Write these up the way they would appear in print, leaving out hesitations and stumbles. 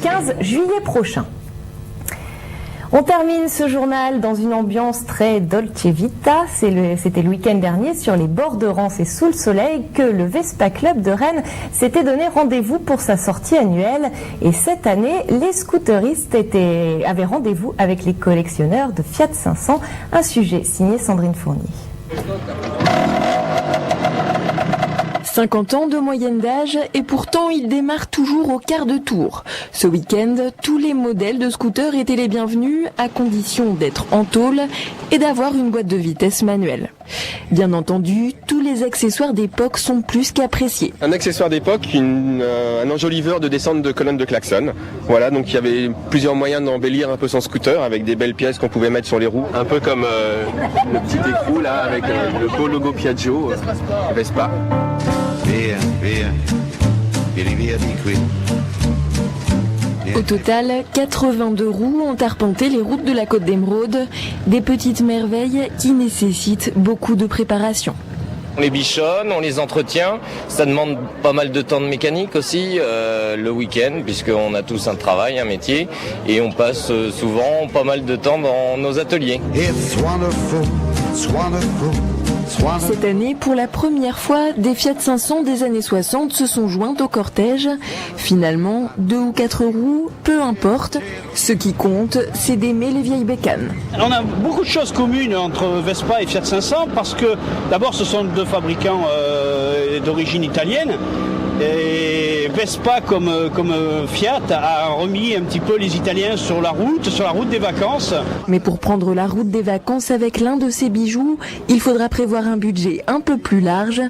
15 juillet prochain. On termine ce journal dans une ambiance très Dolce Vita. C'était le week-end dernier sur les bords de Rance et sous le soleil que le Vespa Club de Rennes s'était donné rendez-vous pour sa sortie annuelle. Et cette année, les scooteristes avaient rendez-vous avec les collectionneurs de Fiat 500. Un sujet signé Sandrine Fournier. 50 ans de moyenne d'âge et pourtant il démarre toujours au quart de tour. Ce week-end, tous les modèles de scooters étaient les bienvenus à condition d'être en tôle et d'avoir une boîte de vitesse manuelle. Bien entendu, tous les accessoires d'époque sont plus qu'appréciés. Un accessoire d'époque, un enjoliveur de descente de colonne de klaxon. Voilà, donc il y avait plusieurs moyens d'embellir un peu son scooter avec des belles pièces qu'on pouvait mettre sur les roues. Un peu comme le petit écrou là avec le beau logo Piaggio Vespa. Au total, 82 roues ont arpenté les routes de la Côte d'Émeraude, des petites merveilles qui nécessitent beaucoup de préparation. On les bichonne, on les entretient, ça demande pas mal de temps de mécanique aussi le week-end puisqu'on a tous un travail, un métier et on passe souvent pas mal de temps dans nos ateliers. Cette année, pour la première fois, des Fiat 500 des années 60 se sont joints au cortège. Finalement, 2 ou 4 roues, peu importe. Ce qui compte, c'est d'aimer les vieilles bécanes. On a beaucoup de choses communes entre Vespa et Fiat 500 parce que d'abord ce sont deux fabricants d'origine italienne. Et Vespa comme Fiat a remis un petit peu les Italiens sur la route des vacances. Mais pour prendre la route des vacances avec l'un de ces bijoux, il faudra prévoir un budget un peu plus large.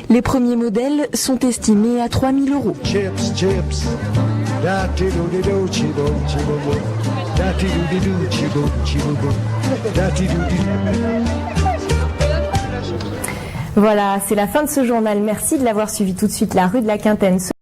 Les premiers modèles sont estimés à 3 000 €. Voilà, c'est la fin de ce journal. Merci de l'avoir suivi tout de suite. La rue de la Quintaine.